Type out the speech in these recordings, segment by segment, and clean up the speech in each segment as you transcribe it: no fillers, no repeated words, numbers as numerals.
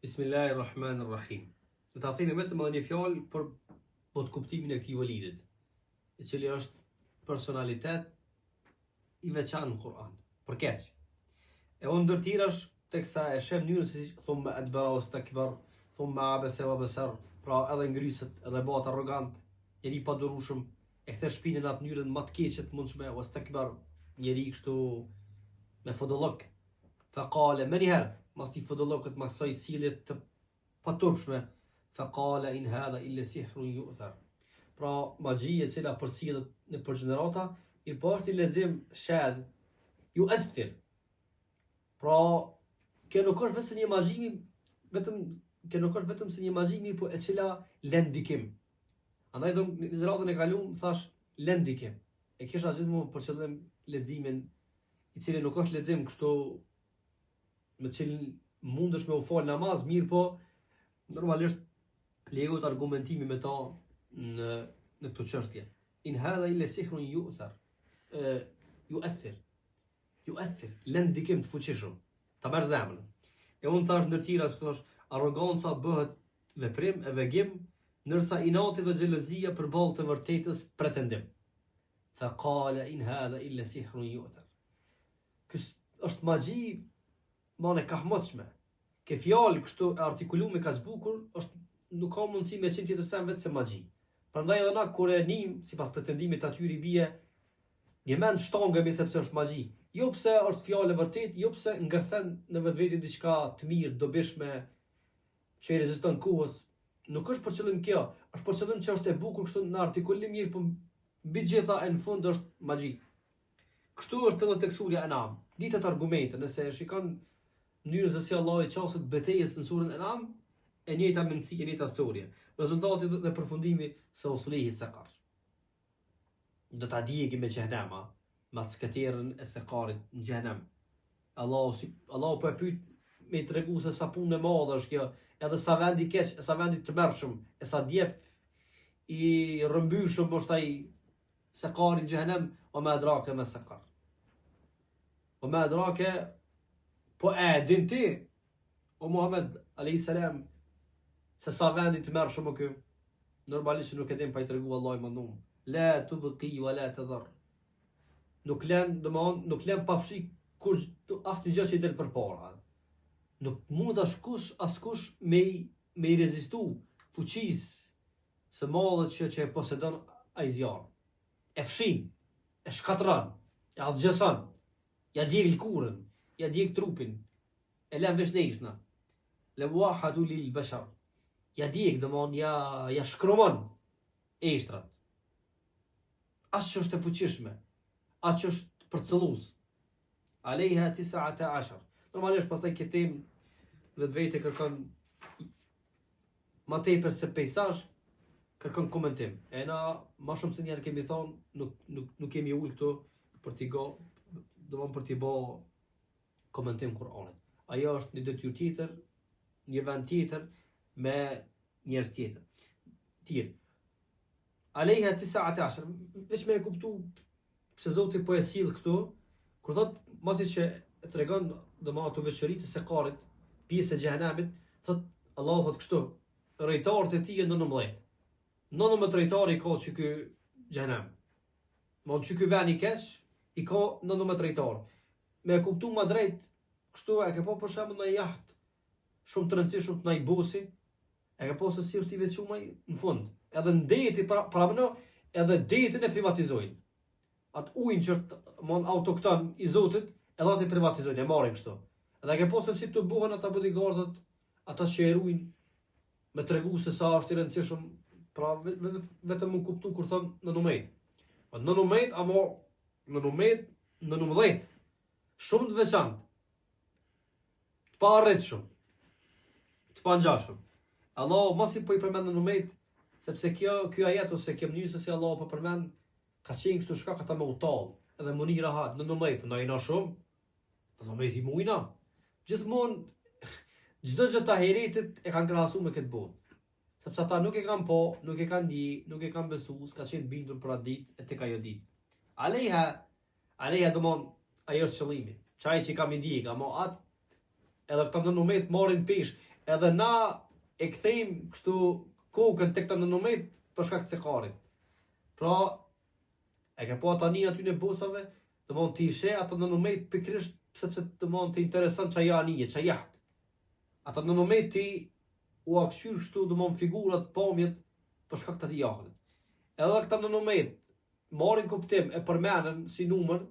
Bismillahirrahmanirrahim. Do ta themi vetëm edhe një fjalë për kuptimin e këtij validit, i cili është personalitet i veçantë në Kur'an. Për keq. E unë ndërtirash teksa e shem mënyrën se thumma adbara wastakbar, thumma abasa wa basar, pra edhe ngryset, edhe bëhet arrogant, njeri pa durueshëm, e kthe shpinën në atë mënyrën më të keqe të mundshme, wastakbar, njeri kështu me fodollok. Faqala maniha mas t'i fodollokët mas saj sillet të paturpshme, faqala in hadha illa sihrun yu'thar. Pra magjia e cila përcjellet në përgjenerata, i po është i lexim shadh, yu'athir. Pra kjo nuk është vetëm një magji, vetëm se një magji, po e cila lën ndikim. Andaj do në zëratën e kaluam thash lën ndikim. E kisha gjithmonë për qëllim leximin i cili nuk është lexim kështu me cilin mundesh me u fal namaz, mirë po normalisht lejohet argumentimi me ta në këtë çështje. In hadha illa sihrun yu'thar. Yu'athir, lën ndikim të fuqishëm. Ta merr zemrën. E unë thash ndërtira të thosh arroganca bëhet veprim e vegim, ndërsa inati dhe xhelozia përballë të vërtetës pretendim. Faqala in hadha illa sihrun yu'thar. Ky është magji mane kahmotshme. Ke fjalë kështu artikuluar kaq bukur, është nuk ka mundësi me qenë tjetër vetëm se magji. Prandaj edhe na kur e nim sipas pretendimit të atyri bie një mend shtongemi sepse është magji. Jo pse është fjalë e vërtetë, jo pse ngërthen në vetvete diçka të mirë, dobishme, që i reziston kohës. Nuk është për qëllim kjo, është për qëllim që është e bukur kështu në artikulim mirë, por mbi gjitha e në fund është magji. Kështu është edhe tek surja An'am. Ditët argumente, nëse shikon mënyrën se si Allah i qaset betejës në surën An'am, e njëjta mendësi, e njëjta storje. Rezultati dhe përfundimi se uslihi saqar. Do ta dijegi me xhehenama, me skaterën e saqarit në xhehenam. Allah po e pyet me tregu se sa punë e madhe është kjo, edhe sa vend i keq, sa vend i tmerrshëm, e sa djep i rrëmbyshëm është ai saqari në xhehenam, o ma adrake me saqar. O ma adrake, po e din ti, o Muhammed a.s. se sa vendi të merë shumë kë, normalisht nuk e din pa i tregu Allah i mëndum. La të bëki, wa la të dhar. Nuk len pafshi kur asë një gjë që i del për para. Nuk mund askush me i rezistu fuqis së madhet që e posedon a i zjarë. E fshin, e shkatran, e asgjësan, ja djeg lkurën, ja djeg trupin, e len vesh nejshna. Le wahatu lil bashar. Ja djeg dëmon, ja shkromon eshtrat. As që është e fuqishme, as që është përcëllus. Alejha 19. Normalisht pastaj këtim vetvete kërkon ma tepër se pejsazh, kërkon komentim. E na ma shumë se njerë kemi thonë, nuk kemi ullë këtu për t'i bo komentim Kur'anit. Ajo është një detyrë tjetër, një vend tjetër me njerëz tjetër. Alejha 19. Veç me e kuptu pse Zoti po e sill këtu, kur thot masi që e tregon doma ato veçoritë së saqarit, pjesë e xhehenamit, thot Allahu thot kështu, rrejtarët e tij janë 19. 19 rrejtarë i ka që ky xhehenam. Mon që ky vend i keq i ka 19 rrejtarë. Me e kuptu ma drejt, kështu e ke po për shembull në jaht, shumë të rëndësishëm të ndaj busi, e ke po se si është i veçumaj në fund. Edhe në deti, pramë edhe detin e privatizojnë. Atë ujnë që është autokton i Zotit, edhe atë i privatizojnë, e marrin kështu. Edhe e ke po se si të buhen ata bodyguardët, ata që e rujnë, me tregu se sa është i rëndësishëm, pra vetëm më kuptu kur thonë në numejt. Në numejt, amo në numejt, në 19. Shumë të veçantë, të pa arritshëm, të pa ngjashëm. Allah mos i po i përmend në numejt, sepse kjo ajet ose kjo mënyrë se si Allah po përmend ka qenë kështu shkak ata me utall, edhe më një rahat në numejt, po ndajna shumë, në numejt i mujna. Gjithmonë çdo gjë të ahiretit e kanë krahasuar me këtë botë. Sepse ata nuk e kanë po, nuk e kanë di, nuk e kanë besu, s'ka qenë bindur për atë ditë e tek ajo ditë. Aleha domon ajo është qëllimi. Çaj që kam i djeg, ama atë edhe këta në numejt marrin pesh, edhe na e kthejmë kështu kokën tek të nënomet për shkak të sekarit. Pra, e ke po tani aty në busave, domthon ti she ato nënomet pikërisht sepse domthon të intereson çaja anije, çajaht. Ato nënomet ti u aksyr kështu domthon figurat, pamjet për shkak të atij jahtit. Edhe këta nënomet marrin kuptim e përmenden si numër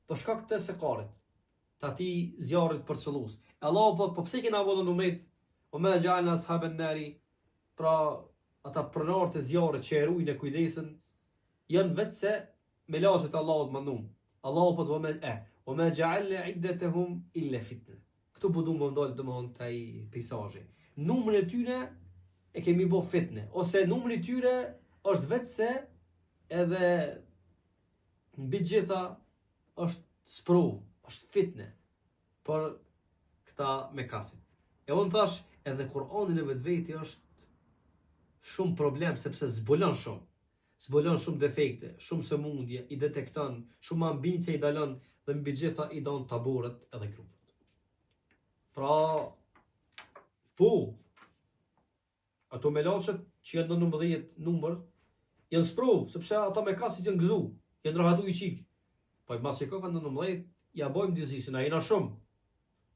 për shkak të sekarit, të atij zjarrit përcëllues. Allah po pse kena vënë nënomet o me gjalna ashaben nari, pra ata pronarët e zjarrit që e ruajnë e kujdesen, janë vetë se me laçet Allahut mandum. Allahu po o me gjalna iddatahum illa fitne. Këtu po du më ndalë domthon te ai peizazhi. Numrin e tyre e kemi bë fitne, ose numri i tyre është vetë se edhe mbi gjitha është sprov, është fitne për këta me kasit. E unë thash, edhe Kur'ani në vetveti është shumë problem, sepse zbulon shumë defekte, shumë sëmundje, i detekton, shumë ambicie i dalon dhe mbi gjitha i don taburet edhe grupet. Pra, po, ato melaçet që janë në 19 numër, janë sprov, sepse ata me kasit janë gëzu, janë rahatu i qik. Po i masi ka kanë në 19, ja bojmë dizisin, a jena shumë.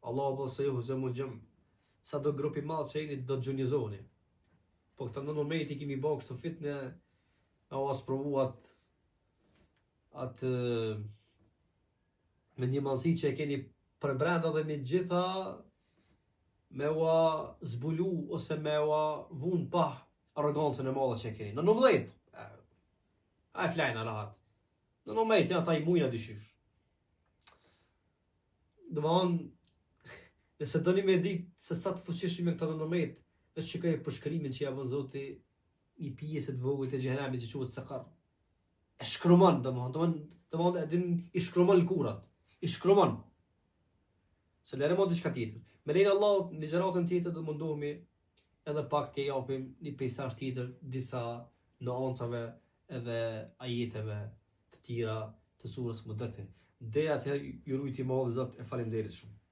Allah po se ju zemul gjem, sa do grupi madhë që jeni do të gjunjizoni. Po këta në 19 i kemi bërë kështu fitne, a o asprovu atë me një mansi që e keni për brenda dhe me gjitha me ua zbulu ose me ua vun pa arrogancën e madhe që e keni. Në 19, a e flajnë alahat. Në 19, ja ta i mujna dyshysh. Domthon, nëse doni me ditë se sa të fuqishëm me këta në 19, është shikoj përshkrimin që ja vën Zoti një pjesë të vogël të xhenemit që quhet Sakar. E shkromon domthon i shkromon lkurat, i shkromon. Se lere mo diçka tjetër. Me lejnë Allah, në ligjeratën tjetër do mundohemi edhe pak të japim një pejsazh tjetër disa nuancave edhe ajeteve të tjera të surës Mudaththir. Deri atëherë ju lutem Zot e faleminderit shumë.